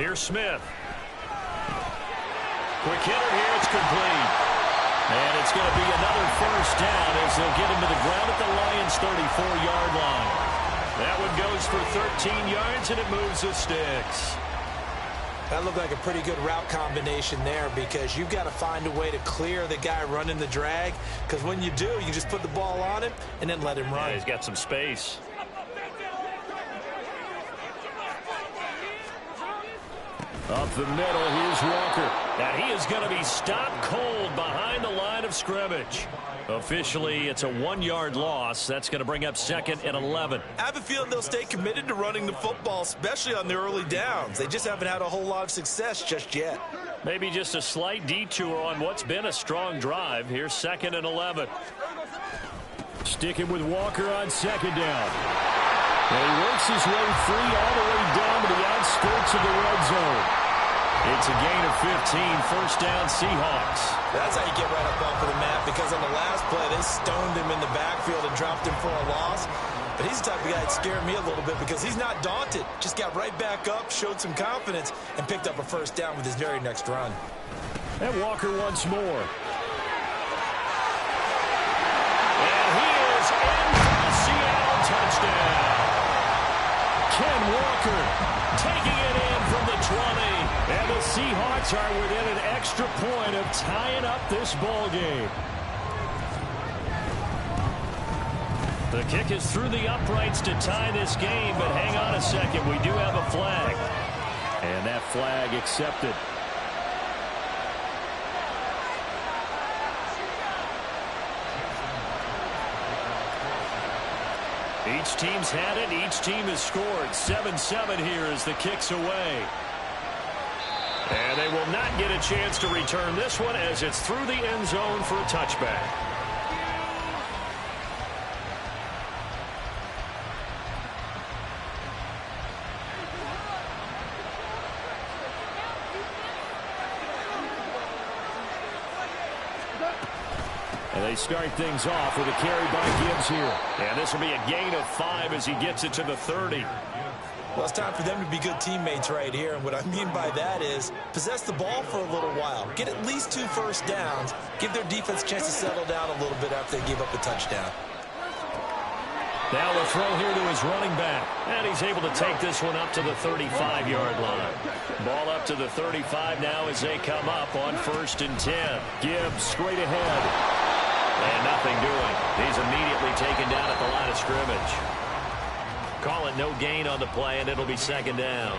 Here's Smith. Quick hitter here. It's complete. And it's going to be another first down as they'll get him to the ground at the Lions' 34-yard line. That one goes for 13 yards, and it moves the sticks. That looked like a pretty good route combination there because you've got to find a way to clear the guy running the drag, because when you do, you just put the ball on him and then let him run. Yeah, he's got some space. Up the middle, here's Walker. Now he is going to be stopped cold behind the line of scrimmage. Officially, it's a 1-yard loss. That's going to bring up 2nd and 11. I have a feeling they'll stay committed to running the football, especially on the early downs. They just haven't had a whole lot of success just yet. Maybe just a slight detour on what's been a strong drive. Here's 2nd and 11. Sticking with Walker on 2nd down. And he works his way free all the way down to the outskirts of the red zone. It's a gain of 15, first down Seahawks. That's how you get right up off of the mat, because on the last play, they stoned him in the backfield and dropped him for a loss. But he's the type of guy that scared me a little bit because he's not daunted. Just got right back up, showed some confidence, and picked up a first down with his very next run. And Walker once more. And he is in for the Seattle touchdown. Ken Walker taking it in from the 20. And the Seahawks are within an extra point of tying up this ball game. The kick is through the uprights to tie this game, but hang on a second. We do have a flag. And that flag accepted. Each team's had it. Each team has scored. 7-7 here as the kick's away. And they will not get a chance to return this one as it's through the end zone for a touchback. And they start things off with a carry by Gibbs here. And this will be a gain of 5 as he gets it to the 30. Well, it's time for them to be good teammates right here. And what I mean by that is possess the ball for a little while. Get at least 2 first downs. Give their defense a chance to settle down a little bit after they give up a touchdown. Now the throw here to his running back. And he's able to take this one up to the 35-yard line. Ball up to the 35 now as they come up on 1st and 10. Gibbs straight ahead. And nothing doing. He's immediately taken down at the line of scrimmage. Call it no gain on the play, and it'll be 2nd down.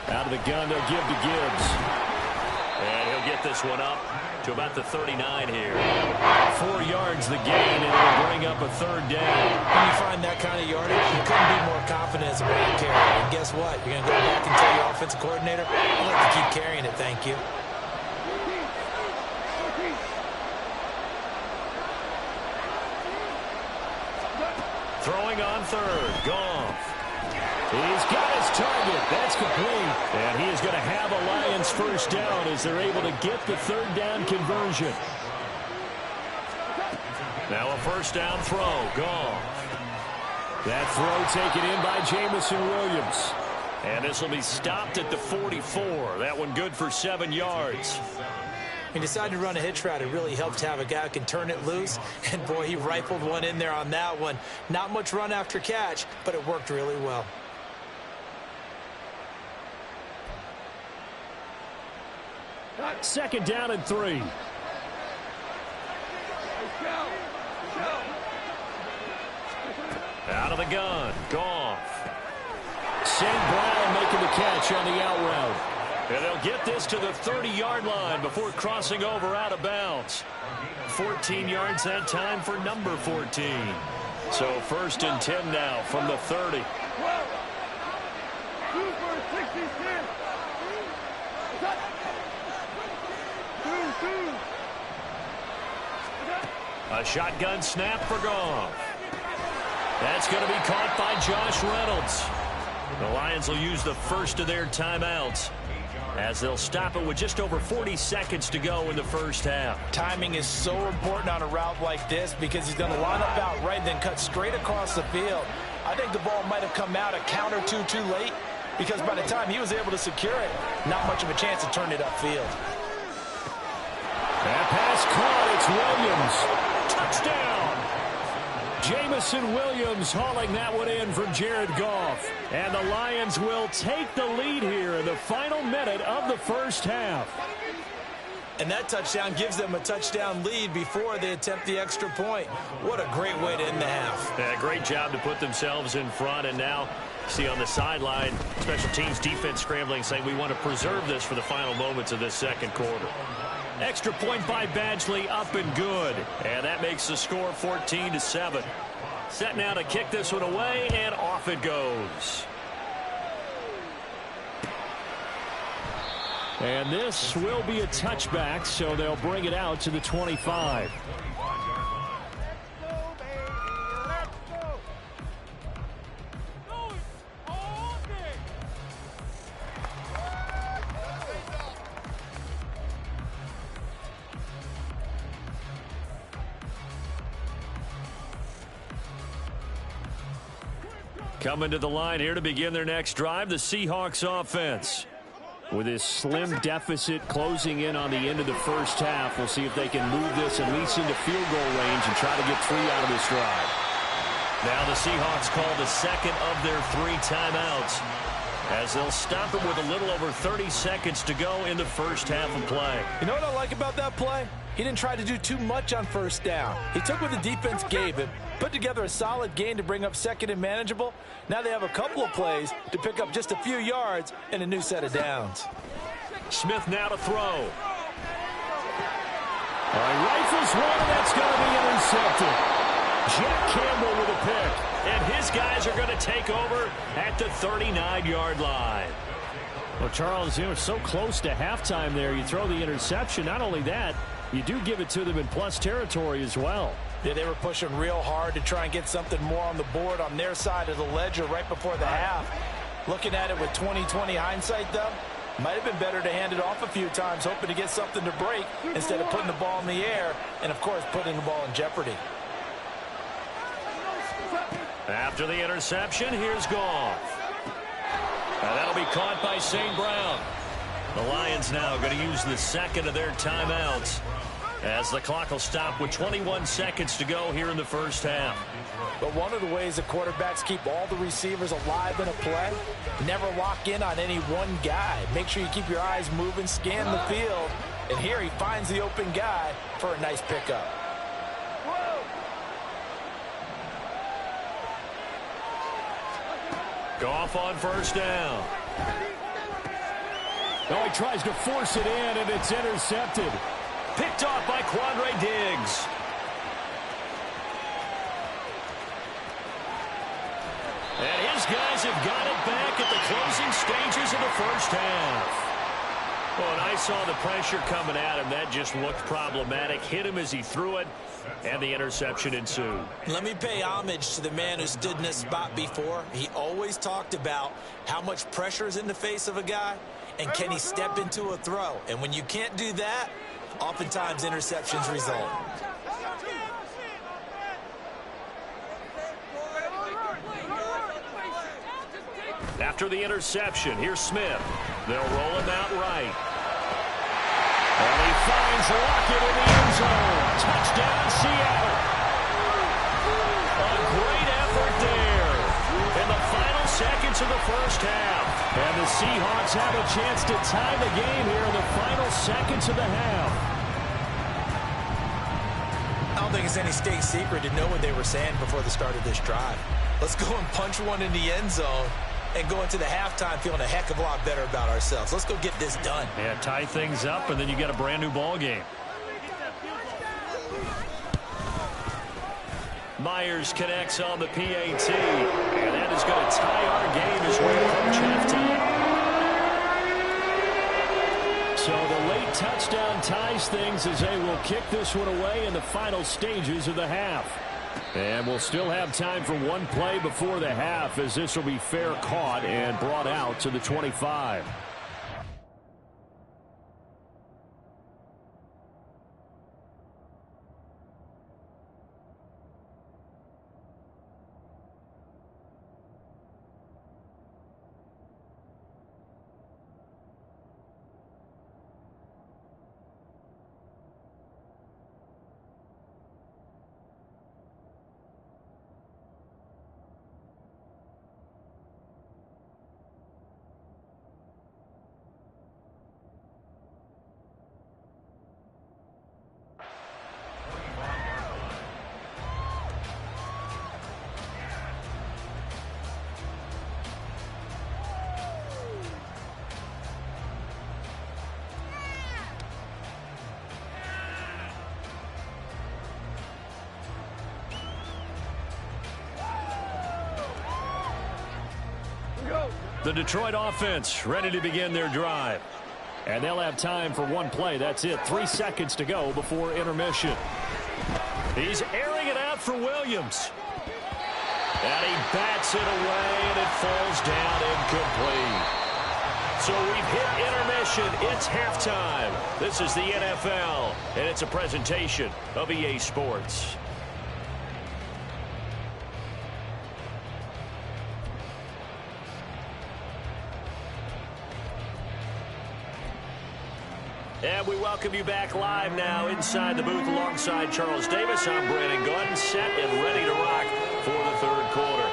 Out of the gun, they'll give to Gibbs. And he'll get this one up to about the 39 here. 4 yards the gain, and it'll bring up a 3rd down. When you find that kind of yardage, you couldn't be more confident as a ball carrier. And guess what? You're going to go back and tell your offensive coordinator, I'd like to keep carrying it, thank you. Throwing on 3rd, Goff. He's got his target. That's complete. And he is going to have a Lions first down as they're able to get the 3rd down conversion. Now a first down throw. Goff. That throw taken in by Jamison Williams. And this will be stopped at the 44. That one good for 7 yards. He decided to run a hitch route. It really helped to have a guy who can turn it loose. And, boy, he rifled one in there on that one. Not much run after catch, but it worked really well. Second down and 3. Out of the gun. Goff. St. Brown making the catch on the out route. And they'll get this to the 30-yard line before crossing over out of bounds. 14 yards that time for number 14. So 1st and 10 now from the 30. A shotgun snap for Goff. That's going to be caught by Josh Reynolds. The Lions will use the first of their timeouts as they'll stop it with just over 40 seconds to go in the first half. Timing is so important on a route like this because he's going to line up out right and then cut straight across the field. I think the ball might have come out a count or two too late because by the time he was able to secure it, not much of a chance to turn it upfield. That pass caught. It's Williams. Touchdown. Jamison Williams hauling that one in from Jared Goff. And the Lions will take the lead here in the final minute of the first half. And that touchdown gives them a touchdown lead before they attempt the extra point. What a great way to end the half. Yeah, great job to put themselves in front. And now, see on the sideline, special teams defense scrambling, saying we want to preserve this for the final moments of this second quarter. Extra point by Badgley, up and good. And that makes the score 14-7. Set now to kick this one away, and off it goes. And this will be a touchback, so they'll bring it out to the 25. Coming to the line here to begin their next drive, the Seahawks offense. With this slim deficit closing in on the end of the first half, we'll see if they can move this at least into field goal range and try to get 3 out of this drive. Now the Seahawks call the second of their 3 timeouts as they'll stop it with a little over 30 seconds to go in the first half of play. You know what I like about that play? He didn't try to do too much on first down. He took what the defense gave him, put together a solid gain to bring up second and manageable. Now they have a couple of plays to pick up just a few yards and a new set of downs. Smith now to throw. All right, rifles one, and that's going to be intercepted. Jack Campbell with a pick, and his guys are going to take over at the 39-yard line. Well, Charles, you know, so close to halftime there. You throw the interception. Not only that, you do give it to them in plus territory as well. Yeah, they were pushing real hard to try and get something more on the board on their side of the ledger right before the half. Looking at it with 20/20 hindsight, though, might have been better to hand it off a few times, hoping to get something to break instead of putting the ball in the air and, of course, putting the ball in jeopardy. After the interception, here's Goff. And that'll be caught by St. Brown. The Lions now going to use the second of their timeouts as the clock will stop with 21 seconds to go here in the first half. But one of the ways the quarterbacks keep all the receivers alive in a play, never lock in on any one guy. Make sure you keep your eyes moving, scan the field, and here he finds the open guy for a nice pickup. Goff on first down. Oh, he tries to force it in, and it's intercepted. Picked off by Quandre Diggs. And his guys have got it back at the closing stages of the first half. Well, and I saw the pressure coming at him. That just looked problematic. Hit him as he threw it, and the interception ensued. Let me pay homage to the man who stood in this spot before. He always talked about how much pressure is in the face of a guy, and can he step into a throw. And when you can't do that, oftentimes interceptions result. After the interception, here's Smith. They'll roll him out right. And he finds Lockett in the end zone. Touchdown, Seattle. A great effort there in the final seconds of the first half. And the Seahawks have a chance to tie the game here in the final seconds of the half. I don't think it's any state secret to know what they were saying before the start of this drive. Let's go and punch one in the end zone and go into the halftime feeling a heck of a lot better about ourselves. Let's go get this done. Yeah, tie things up, and then you got a brand new ball game. Myers connects on the PAT, and that is going to tie our game as we approach halftime. So the late touchdown ties things as they will kick this one away in the final stages of the half. And we'll still have time for one play before the half, as this will be fair caught and brought out to the 25. The Detroit offense ready to begin their drive. And they'll have time for one play. That's it. 3 seconds to go before intermission. He's airing it out for Williams. And he bats it away, and it falls down incomplete. So we've hit intermission. It's halftime. This is the NFL, and it's a presentation of EA Sports. And we welcome you back live now inside the booth alongside Charles Davis. I'm Brandon Gunn, set and ready to rock for the third quarter.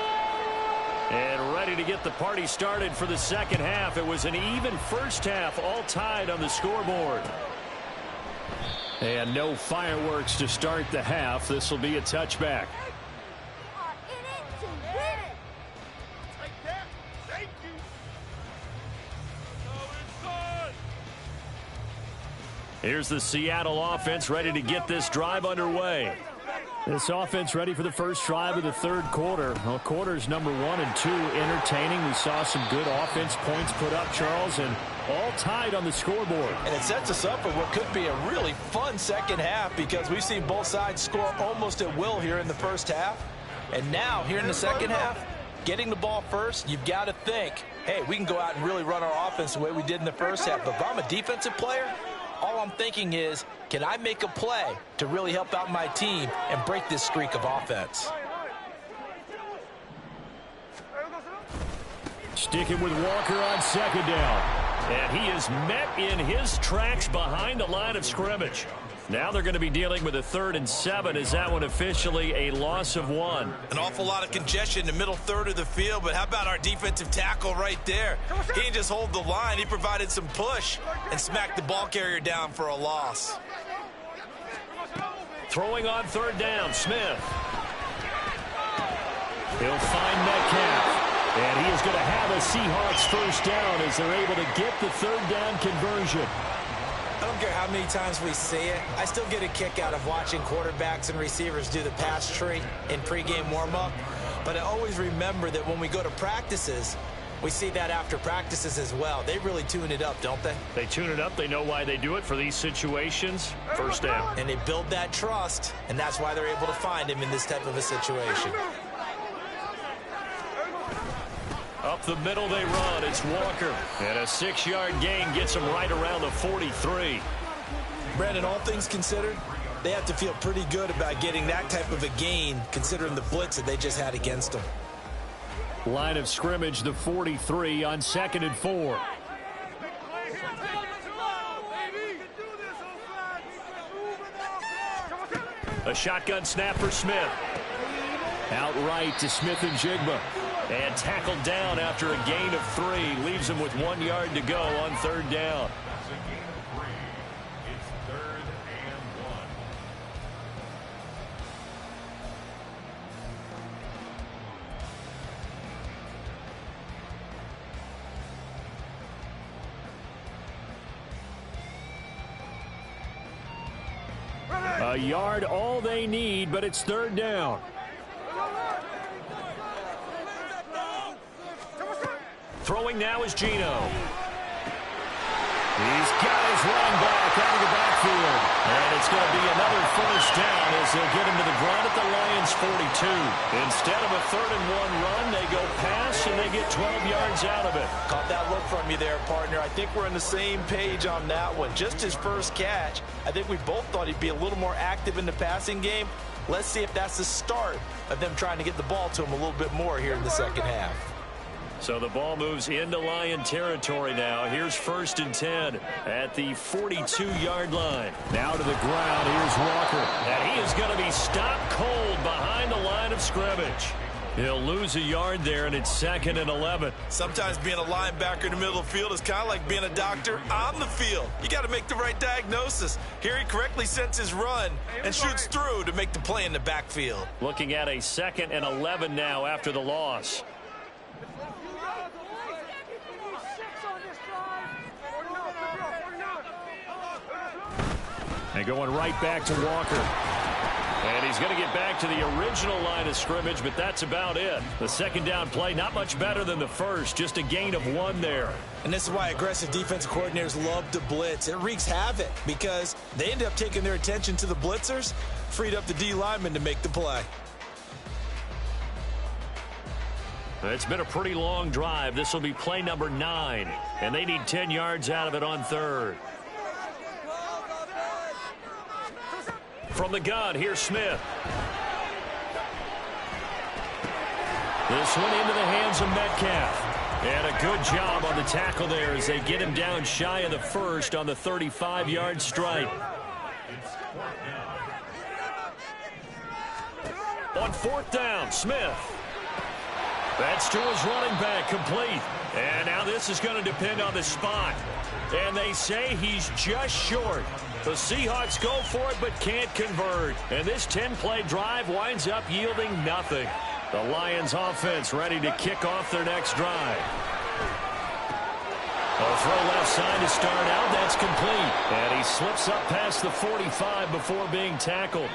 And ready to get the party started for the second half. It was an even first half, all tied on the scoreboard. And no fireworks to start the half. This will be a touchback. Here's the Seattle offense ready to get this drive underway. This offense ready for the first drive of the third quarter. Well, quarters number 1 and 2 entertaining. We saw some good offense points put up, Charles, and all tied on the scoreboard. And it sets us up for what could be a really fun second half, because we've seen both sides score almost at will here in the first half. And now, here in the second half, getting the ball first, you've got to think, hey, we can go out and really run our offense the way we did in the first half. But if I'm a defensive player, all I'm thinking is, can I make a play to really help out my team and break this streak of offense? Sticking with Walker on second down. And he is met in his tracks behind the line of scrimmage. Now they're going to be dealing with a 3rd and 7. Is that one officially a loss of 1? An awful lot of congestion in the middle third of the field, but how about our defensive tackle right there? He didn't just hold the line, he provided some push and smacked the ball carrier down for a loss. Throwing on 3rd down, Smith. He'll find Metcalf. And he is going to have a Seahawks first down as they're able to get the 3rd down conversion. I don't care how many times we see it. I still get a kick out of watching quarterbacks and receivers do the pass tree in pregame warm-up. But I always remember that when we go to practices, we see that after practices as well. They really tune it up, don't they? They tune it up. They know why they do it for these situations. First down. And they build that trust, and that's why they're able to find him in this type of a situation. Up the middle they run. It's Walker. And a 6-yard gain gets him right around the 43. Brandon, all things considered, they have to feel pretty good about getting that type of a gain, considering the blitz that they just had against them. Line of scrimmage, the 43 on 2nd and 4. A shotgun snap for Smith. Outright to Smith and Jigba. And tackled down after a gain of 3. Leaves him with 1 yard to go on 3rd down. A yard all they need, but it's 3rd down. Throwing now is Geno. He's got his run back out of the backfield. And it's going to be another first down as they'll get him to the ground at the Lions' 42. Instead of a 3rd-and-1 run, they go pass, and they get 12 yards out of it. Caught that look from you there, partner. I think we're on the same page on that one. Just his first catch. I think we both thought he'd be a little more active in the passing game. Let's see if that's the start of them trying to get the ball to him a little bit more here in the second half. So the ball moves into Lion territory now. Here's 1st and 10 at the 42-yard line. Now to the ground. Here's Walker. And he is going to be stopped cold behind the line of scrimmage. He'll lose a yard there, and it's 2nd and 11. Sometimes being a linebacker in the middle of the field is kind of like being a doctor on the field. You got to make the right diagnosis. Here he correctly sets his run and shoots through to make the play in the backfield. Looking at a 2nd and 11 now after the loss. And going right back to Walker. And he's going to get back to the original line of scrimmage, but that's about it. The 2nd down play, not much better than the first, just a gain of 1 there. And this is why aggressive defensive coordinators love to blitz. It wreaks havoc because they end up taking their attention to the blitzers, freed up the D lineman to make the play. It's been a pretty long drive. This will be play number 9, and they need 10 yards out of it on 3rd. From the gun, here's Smith. This one into the hands of Metcalf. And a good job on the tackle there as they get him down shy of the first on the 35-yard strike. On 4th down, Smith. That's to his running back, complete. And now this is going to depend on the spot. And they say he's just short. The Seahawks go for it but can't convert. And this 10-play drive winds up yielding nothing. The Lions offense ready to kick off their next drive. A throw left side to start out. That's complete. And he slips up past the 45 before being tackled.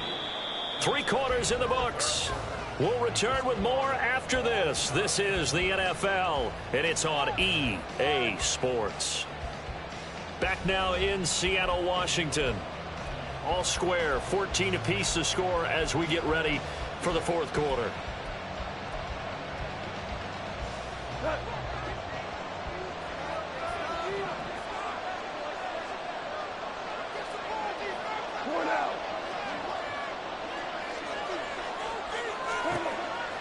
3 quarters in the books. We'll return with more after this. This is the NFL, and it's on EA Sports. Back now in Seattle, Washington. All square, 14 apiece to score as we get ready for the 4th quarter.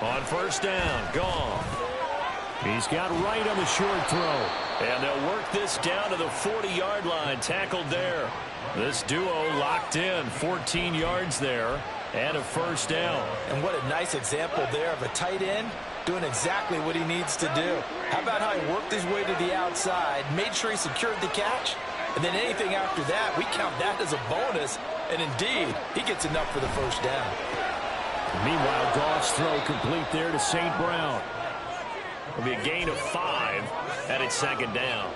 On 1st down, Goff. He's got right on the short throw. And they'll work this down to the 40-yard line. Tackled there. This duo locked in. 14 yards there. And a 1st down. And what a nice example there of a tight end doing exactly what he needs to do. How about how he worked his way to the outside, made sure he secured the catch, and then anything after that, we count that as a bonus. And indeed, he gets enough for the 1st down. Meanwhile, Goff's throw complete there to St. Brown. It'll be a gain of 5, and it's 2nd down.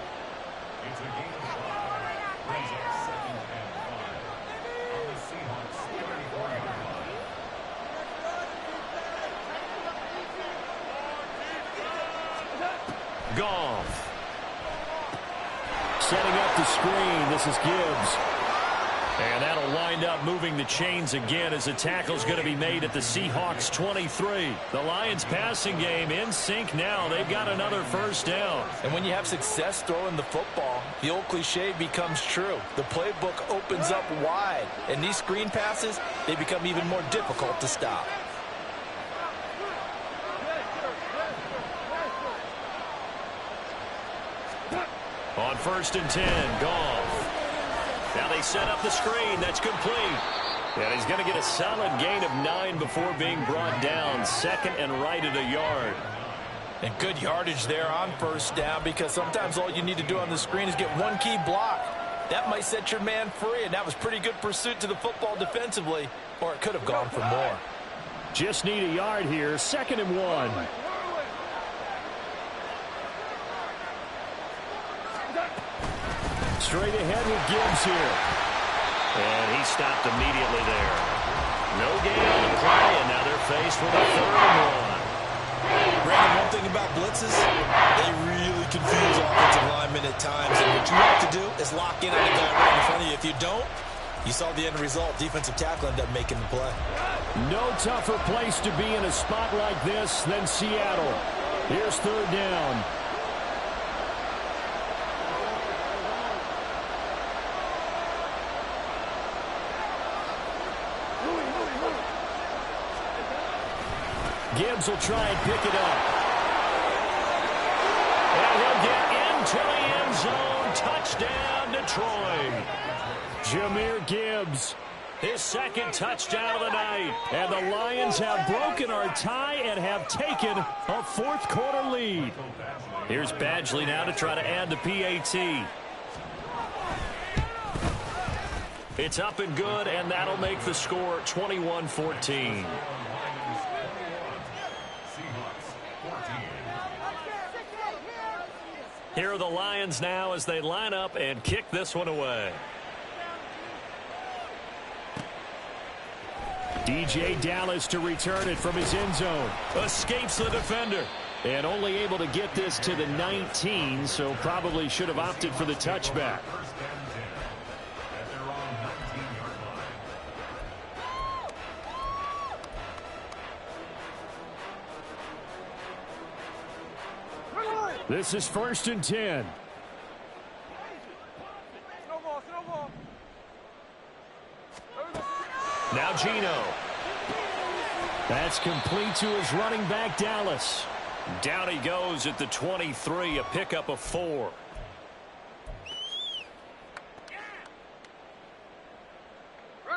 Goff. Setting up the screen. This is Gibbs. And that'll wind up moving the chains again as the tackle's going to be made at the Seahawks 23. The Lions passing game in sync now. They've got another 1st down. And when you have success throwing the football, the old cliche becomes true. The playbook opens up wide. And these screen passes, they become even more difficult to stop. On 1st and 10, Goff. Now they set up the screen. That's complete. And he's going to get a solid gain of 9 before being brought down. 2nd and right at a yard. And good yardage there on 1st down because sometimes all you need to do on the screen is get one key block. That might set your man free, and that was pretty good pursuit to the football defensively, or it could have gone for more. Just need a yard here. 2nd and 1. Straight ahead with Gibbs here. And he stopped immediately there. No gain on the play, and now they're faced with a 3rd and 1. Brandon, one thing about blitzes, they really confuse offensive linemen at times. And What you have to do is lock in on the guy right in front of you. If you don't, you saw the end result. Defensive tackle ended up making the play. No tougher place to be in a spot like this than Seattle. Here's third down. Gibbs will try and pick it up. And he'll get into the end zone. Touchdown, Detroit. Jahmyr Gibbs, his second touchdown of the night. And the Lions have broken our tie and have taken a fourth-quarter lead. Here's Badgley now to try to add the PAT. It's up and good, and that'll make the score 21-14. Here are the Lions now as they line up and kick this one away. DJ Dallas to return it from his end zone. Escapes the defender. And only able to get this to the 19, so probably should have opted for the touchback. This is 1st and 10. Now Geno. That's complete to his running back, Dallas. Down he goes at the 23, a pickup of 4.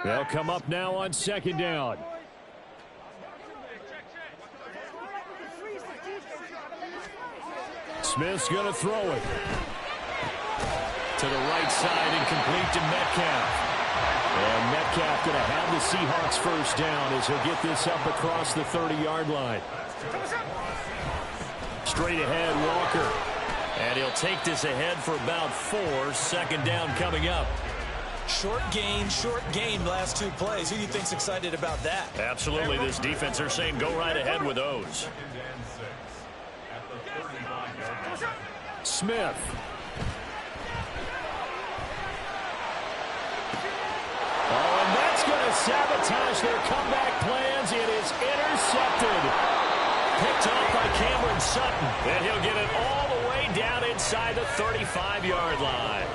They'll come up now on 2nd down. Smith's going to throw it. To the right side and complete to Metcalf. And Metcalf going to have the Seahawks first down as he'll get this up across the 30-yard line. Straight ahead, Walker. And he'll take this ahead for about 4. 2nd down coming up. Short gain, last 2 plays. Who do you think's excited about that? Absolutely. This defense, they're saying go right ahead with those. Smith. Oh, and that's going to sabotage their comeback plans. It is intercepted. Picked off by Cameron Sutton. And he'll get it all the way down inside the 35-yard line.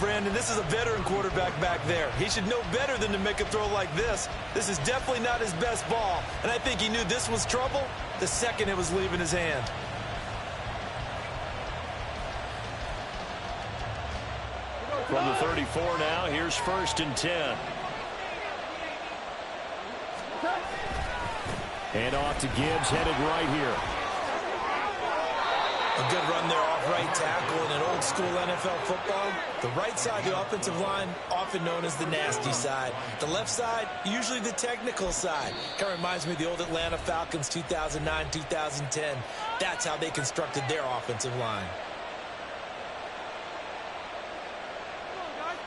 Brandon, this is a veteran quarterback back there. He should know better than to make a throw like this. This is definitely not his best ball. And I think he knew this was trouble the second it was leaving his hand. From the 34 now, here's 1st and 10. And off to Gibbs, headed right here. A good run there off right tackle in an old school NFL football. The right side of the offensive line, often known as the nasty side. The left side, usually the technical side. Kind of reminds me of the old Atlanta Falcons 2009-2010. That's how they constructed their offensive line.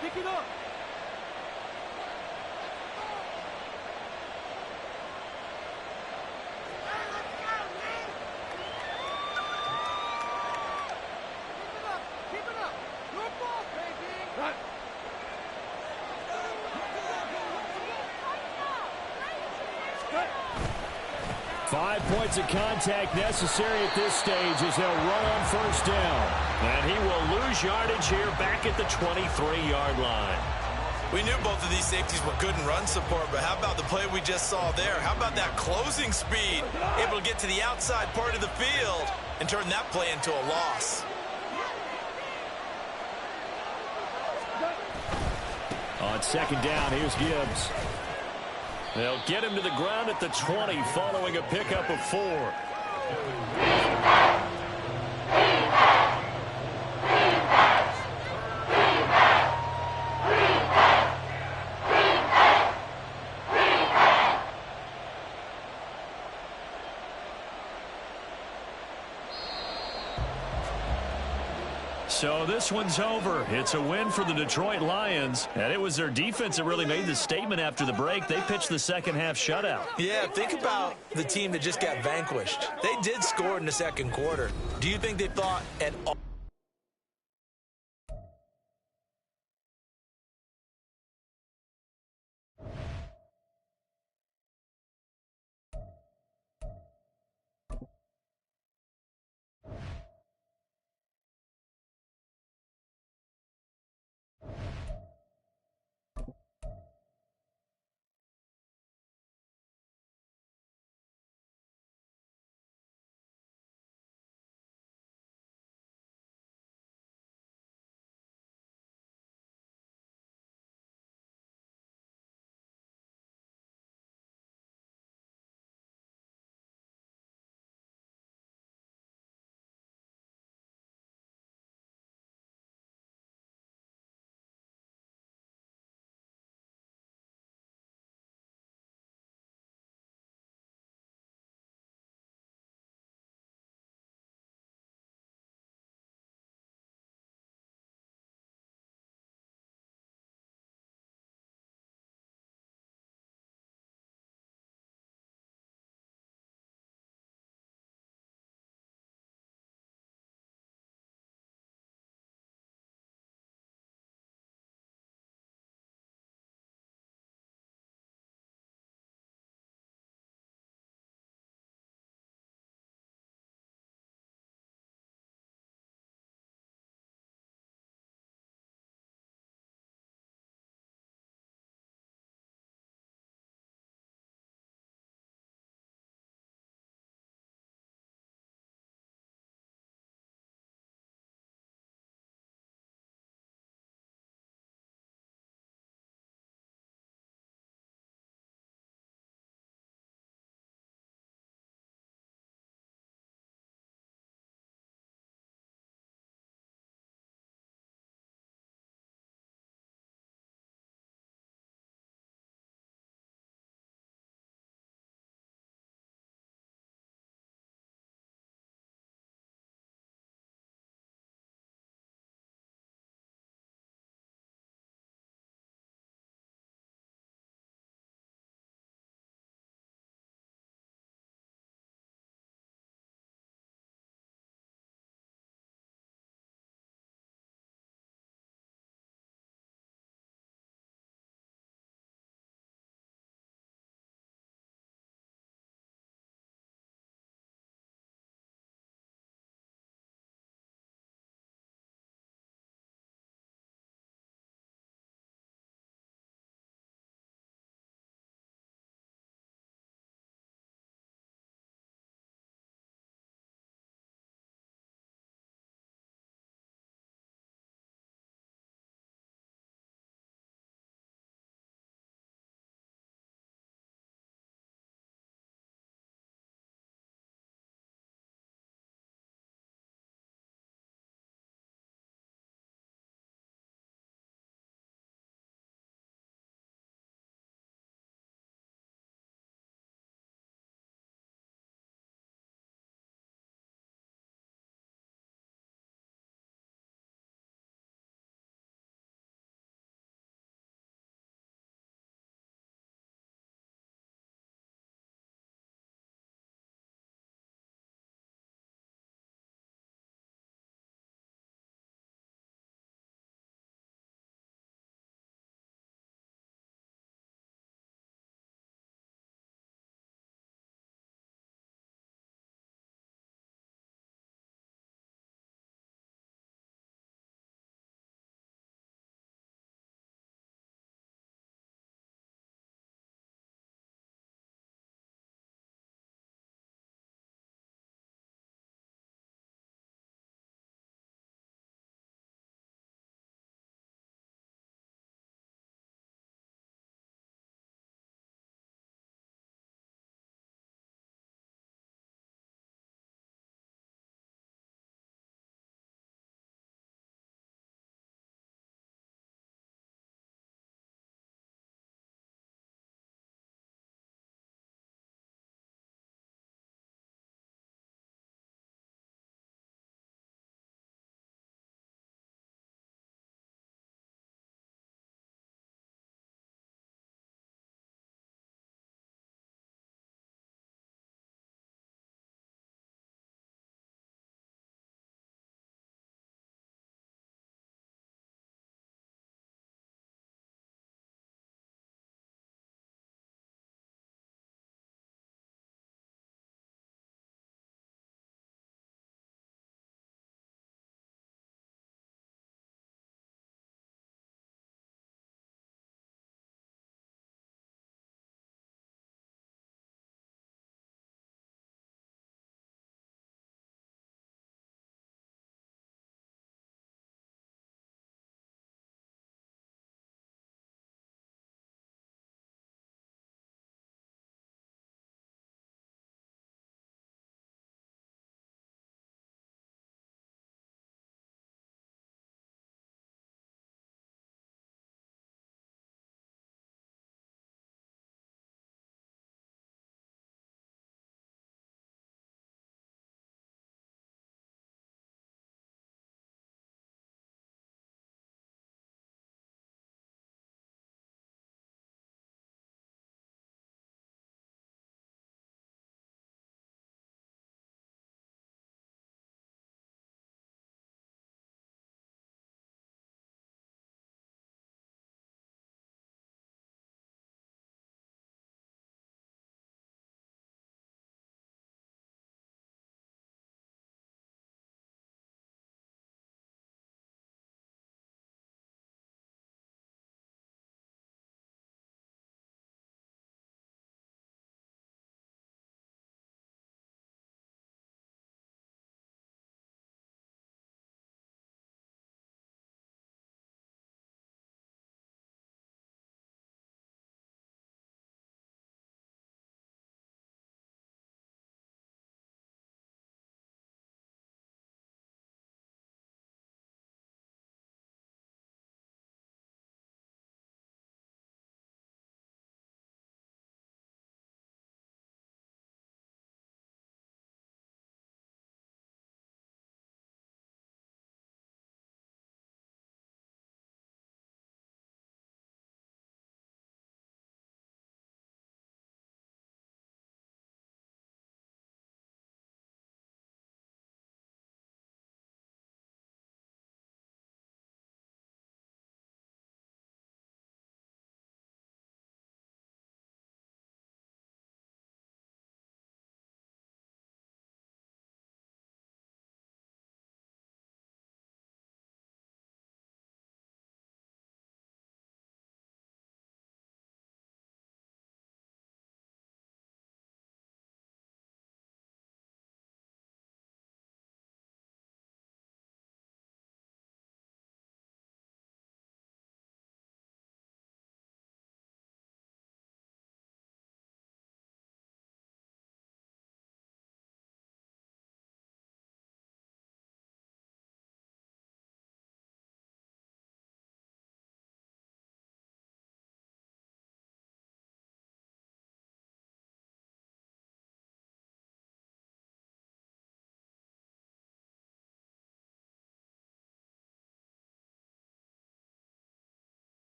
Pick it up. Keep it up. Good ball, baby. Right. 5 points of contact necessary at this stage as they'll run on 1st down. And he will lose yardage here back at the 23-yard line. We knew both of these safeties were good in run support, but how about the play we just saw there? How about that closing speed? Able to get to the outside part of the field and turn that play into a loss. On 2nd down, here's Gibbs. They'll get him to the ground at the 20 following a pickup of 4. So this one's over. It's a win for the Detroit Lions, and it was their defense that really made the statement after the break. They pitched the second half shutout. Yeah, think about the team that just got vanquished. They did score in the second quarter. Do you think they thought at all?